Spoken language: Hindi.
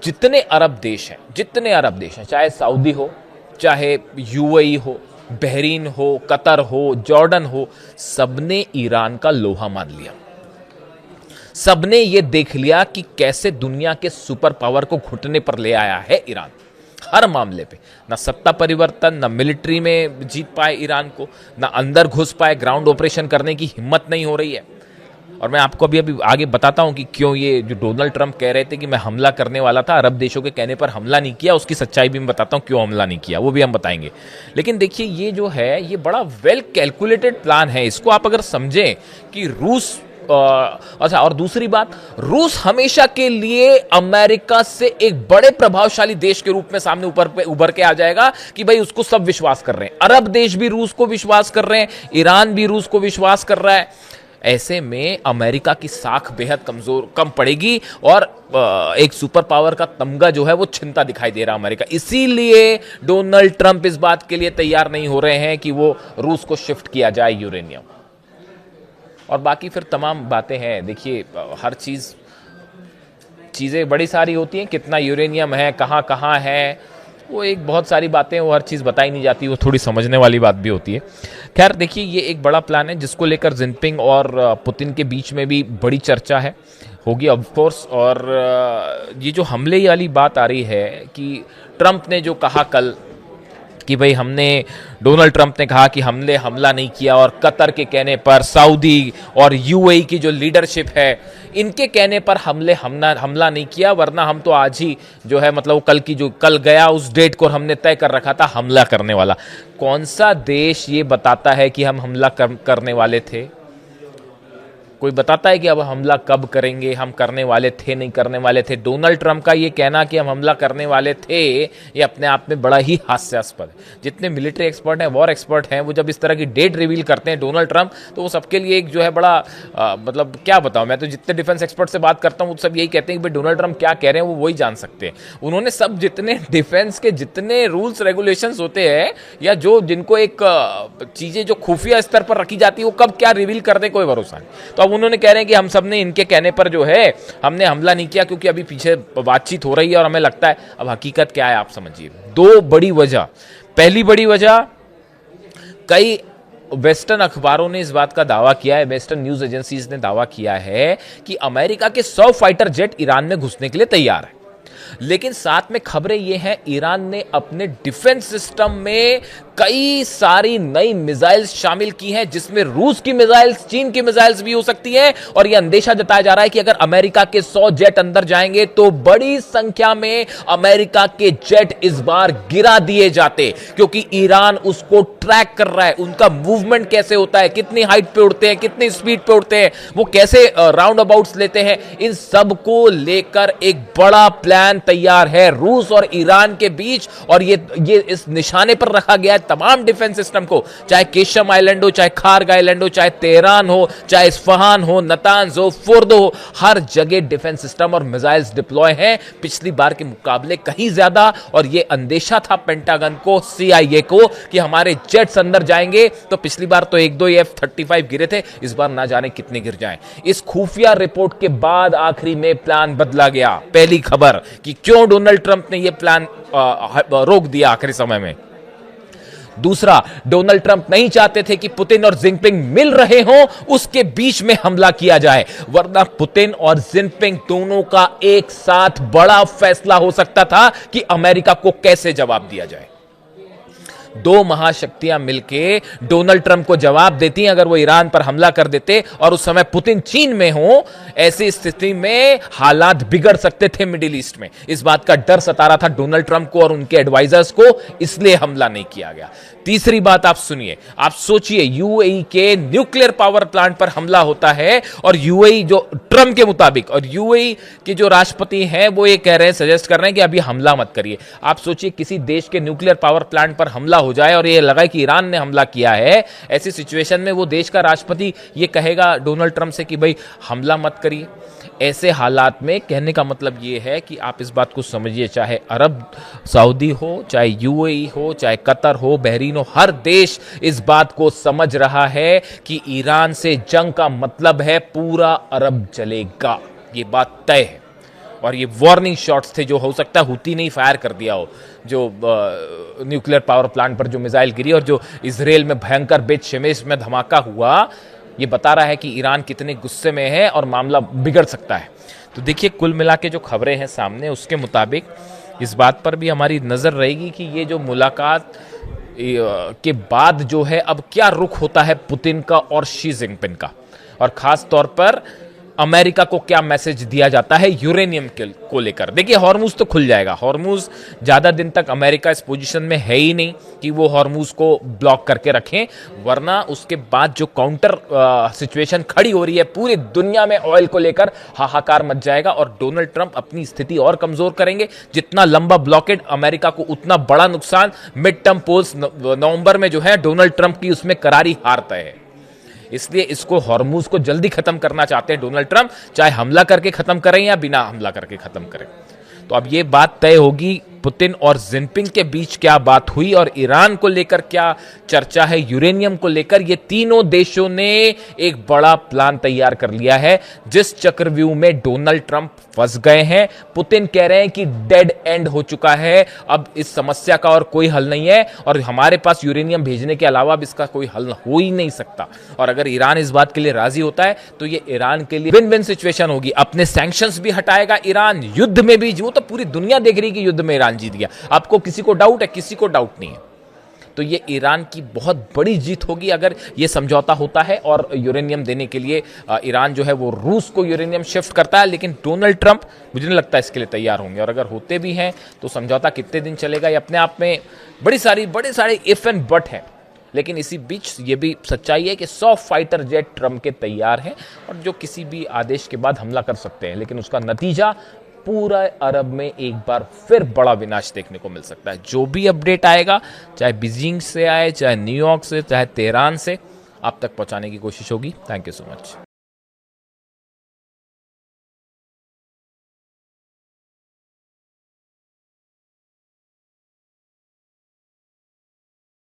जितने अरब देश हैं, चाहे सऊदी हो, चाहे यूएई हो, बहरीन हो, कतर हो, जॉर्डन हो, सबने ईरान का लोहा मान लिया। सबने ये देख लिया कि कैसे दुनिया के सुपर पावर को घुटने पर ले आया है ईरान। हर मामले पे ना सत्ता परिवर्तन, ना मिलिट्री में जीत पाए ईरान को, ना अंदर घुस पाए, ग्राउंड ऑपरेशन करने की हिम्मत नहीं हो रही है। और मैं आपको अभी आगे बताता हूं कि क्यों ये जो डोनाल्ड ट्रंप कह रहे थे कि मैं हमला करने वाला था, अरब देशों के कहने पर हमला नहीं किया, उसकी सच्चाई भी मैं बताता हूं क्यों हमला नहीं किया, वो भी हम बताएंगे। लेकिन देखिए ये जो है ये बड़ा वेल कैलकुलेटेड प्लान है। इसको आप अगर समझें कि रूस अच्छा, और दूसरी बात, रूस हमेशा के लिए अमेरिका से एक बड़े प्रभावशाली देश के रूप में सामने उभर के आ जाएगा कि भाई उसको सब विश्वास कर रहे हैं। अरब देश भी रूस को विश्वास कर रहे हैं, ईरान भी रूस को विश्वास कर रहा है। ऐसे में अमेरिका की साख बेहद कम पड़ेगी और एक सुपर पावर का तमगा जो है वो छिनता दिखाई दे रहा है अमेरिका। इसीलिए डोनाल्ड ट्रंप इस बात के लिए तैयार नहीं हो रहे हैं कि वो रूस को शिफ्ट किया जाए यूरेनियम। और बाकी फिर तमाम बातें हैं। देखिए हर चीज़ें बड़ी सारी होती हैं, कितना यूरेनियम है, कहाँ कहाँ है, वो एक बहुत सारी बातें, वो हर चीज़ बताई नहीं जाती, वो थोड़ी समझने वाली बात भी होती है। खैर देखिए ये एक बड़ा प्लान है जिसको लेकर जिनपिंग और पुतिन के बीच में भी बड़ी चर्चा है, होगी ऑफ कोर्स। और ये जो हमले वाली बात आ रही है कि ट्रंप ने जो कहा कल कि भाई डोनाल्ड ट्रंप ने कहा कि हमने हमला नहीं किया, और कतर के कहने पर सऊदी और यूएई की जो लीडरशिप है इनके कहने पर हमला नहीं किया, वरना हम तो आज ही जो है मतलब कल गया उस डेट को हमने तय कर रखा था हमला करने वाला। कौन सा देश ये बताता है कि हम हमला करने वाले थे? कोई बताता है कि अब हमला कब करेंगे, हम करने वाले थे, नहीं करने वाले थे? डोनाल्ड ट्रंप का ये कहना कि हम हमला करने वाले थे ये अपने आप में बड़ा ही हास्यास्पद है। जितने मिलिट्री एक्सपर्ट हैं, वॉर एक्सपर्ट हैं, वो जब इस तरह की डेट रिवील करते हैं डोनाल्ड ट्रंप, तो वो सबके लिए एक जो है बड़ा मतलब क्या बताऊं, मैं तो जितने डिफेंस एक्सपर्ट से बात करता हूं वो सब यही कहते हैं कि भाई डोनाल्ड ट्रंप क्या कह रहे हैं वो वही जान सकते हैं। उन्होंने सब जितने डिफेंस के जितने रूल्स रेगुलेशंस होते हैं या जिनको एक चीजें जो खुफिया स्तर पर रखी जाती है वो कब क्या रिवील कर दे कोई भरोसा नहीं। तो अब उन्होंने कह रहे हैं कि हम सब ने इनके कहने पर जो है हमने हमला नहीं किया, क्योंकि अभी पीछे बातचीत हो रही है और हमें लगता है। अब हकीकत क्या है आप समझिए। दो बड़ी वजह। पहली बड़ी वजह, कई वेस्टर्न अखबारों ने इस बात का दावा किया है, वेस्टर्न न्यूज एजेंसीज ने दावा किया है कि अमेरिका के 100 फाइटर जेट ईरान में घुसने के लिए तैयार है। लेकिन साथ में खबरें यह हैं ईरान ने अपने डिफेंस सिस्टम में कई सारी नई मिसाइल्स शामिल की हैं, जिसमें रूस की मिसाइल्स, चीन की मिसाइल्स भी हो सकती हैं। और यह अंदेशा जताया जा रहा है कि अगर अमेरिका के 100 जेट अंदर जाएंगे तो बड़ी संख्या में अमेरिका के जेट इस बार गिरा दिए जाते, क्योंकि ईरान उसको ट्रैक कर रहा है। उनका मूवमेंट कैसे होता है, कितनी हाइट पे उड़ते हैं, कितनी स्पीड पे उड़ते हैं, वो कैसे राउंड अबाउट्स लेते हैं, इन सब को लेकर एक बड़ा प्लान तैयार है रूस और ईरान के बीच। और ये इस निशाने पर रखा गया है तमाम डिफेंस सिस्टम को, चाहे केशम आइलैंड हो, चाहे खार्ग आइलैंड हो, चाहे तेहरान हो, चाहे इस्फहान हो, नतांज हो, फोर्दो हो, हर जगह डिफेंस सिस्टम और मिसाइल्स डिप्लॉय हैं, पिछली बार के मुकाबले कहीं ज्यादा। और ये अंदेशा था पेंटागन को, CIA को, कि हमारे जेट्स अंदर जाएंगे तो पिछली बार तो 1-2 F-35 गिरे थे, इस बार ना जाने कितने गिर जाएं। इस खुफिया रिपोर्ट के बाद आखिरी में प्लान बदला गया। पहली खबर कि क्यों डोनाल्ड ट्रंप ने यह प्लान रोक दिया आखिरी समय में। दूसरा, डोनाल्ड ट्रंप नहीं चाहते थे कि पुतिन और जिनपिंग मिल रहे हों, उसके बीच में हमला किया जाए, वरना पुतिन और जिनपिंग दोनों का एक साथ बड़ा फैसला हो सकता था कि अमेरिका को कैसे जवाब दिया जाए। दो महाशक्तियां मिलके डोनाल्ड ट्रंप को जवाब देती हैं अगर वो ईरान पर हमला कर देते, और उस समय पुतिन चीन में हो। ऐसी स्थिति में हालात बिगड़ सकते थे मिडिल ईस्ट में। इस बात का डर सता रहा था डोनाल्ड ट्रंप को और उनके एडवाइजर्स को, इसलिए हमला नहीं किया गया। तीसरी बात आप सुनिए, आप सोचिए, यूएई के न्यूक्लियर पावर प्लांट पर हमला होता है, और यूएई जो ट्रंप के मुताबिक, और यूएई के जो राष्ट्रपति हैं वो ये कह रहे हैं, सजेस्ट कर रहे हैं कि अभी हमला मत करिए। आप सोचिए किसी देश के न्यूक्लियर पावर प्लांट पर हमला हो जाए और ये लगाए कि ईरान ने हमला किया है, ऐसी सिचुएशन में वो देश का राष्ट्रपति ये कहेगा डोनाल्ड ट्रंप से कि भाई हमला मत करिए। ऐसे हालात में कहने का मतलब ये है कि आप इस बात को समझिए, चाहे अरब सऊदी हो, चाहे यूएई हो, चाहे कतर हो, बहरीन हो, हर देश इस बात को समझ रहा है कि ईरान से जंग का मतलब है पूरा अरब जलेगा। ये बात तय है। और ये वार्निंग शॉट्स थे जो हो सकता है हुती नहीं फायर कर दिया हो, जो न्यूक्लियर पावर प्लांट पर जो मिसाइल गिरी और जो इजराइल में भयंकर बेत शेमेश में धमाका हुआ, ये बता रहा है कि ईरान कितने गुस्से में है और मामला बिगड़ सकता है। तो देखिए कुल मिला के जो खबरें हैं सामने, उसके मुताबिक इस बात पर भी हमारी नज़र रहेगी कि ये जो मुलाकात के बाद जो है अब क्या रुख होता है पुतिन का और शी जिनपिंग का, और ख़ास तौर पर अमेरिका को क्या मैसेज दिया जाता है यूरेनियम को लेकर। देखिए हॉर्मूज तो खुल जाएगा, हॉर्मूज ज़्यादा दिन तक अमेरिका इस पोजीशन में है ही नहीं कि वो हॉर्मूज को ब्लॉक करके रखें, वरना उसके बाद जो काउंटर सिचुएशन खड़ी हो रही है पूरी दुनिया में ऑयल को लेकर, हाहाकार मच जाएगा और डोनाल्ड ट्रंप अपनी स्थिति और कमजोर करेंगे। जितना लंबा ब्लॉकेड अमेरिका को उतना बड़ा नुकसान। मिड टर्म पोल्स नवंबर में जो है डोनाल्ड ट्रंप की उसमें करारी हार तय है, इसलिए इसको हॉर्मूज को जल्दी खत्म करना चाहते हैं डोनाल्ड ट्रंप, चाहे हमला करके खत्म करें या बिना हमला करके खत्म करें। तो अब ये बात तय होगी पुतिन और जिनपिंग के बीच क्या बात हुई और ईरान को लेकर क्या चर्चा है, यूरेनियम को लेकर। ये तीनों देशों ने एक बड़ा प्लान तैयार कर लिया है, जिस चक्रव्यूह में डोनाल्ड ट्रंप फंस गए हैं। पुतिन कह रहे हैं कि डेड एंड हो चुका है, अब इस समस्या का और कोई हल नहीं है और हमारे पास यूरेनियम भेजने के अलावा अब इसका कोई हल हो ही नहीं सकता। और अगर ईरान इस बात के लिए राजी होता है तो ये ईरान के लिए विन विन सिचुएशन होगी। अपने सैंक्शंस भी हटाएगा ईरान, युद्ध में भी, वो तो पूरी दुनिया देख रही है कि युद्ध में ईरान जीत गया। आपको किसी को डाउट है? किसी को डाउट नहीं है। तो ये ईरान की बहुत बड़ी जीत होगी अगर ये समझौता होता है और यूरेनियम देने के लिए ईरान जो है वो रूस को यूरेनियम शिफ्ट करता है। लेकिन डोनाल्ड ट्रंप मुझे नहीं लगता इसके लिए तैयार होंगे, और अगर होते भी हैं तो समझौता कितने दिन चलेगा ये अपने आप में बड़े सारे इफ एंड बट हैं। लेकिन इसी बीच ये भी सच्चाई है कि 100 फाइटर जेट ट्रंप के तैयार हैं और जो किसी भी आदेश के बाद हमला कर सकते हैं, लेकिन उसका नतीजा पूरा अरब में एक बार फिर बड़ा विनाश देखने को मिल सकता है। जो भी अपडेट आएगा, चाहे बीजिंग से आए, चाहे न्यूयॉर्क से, चाहे तेहरान से, आप तक पहुंचाने की कोशिश होगी। Thank you so much.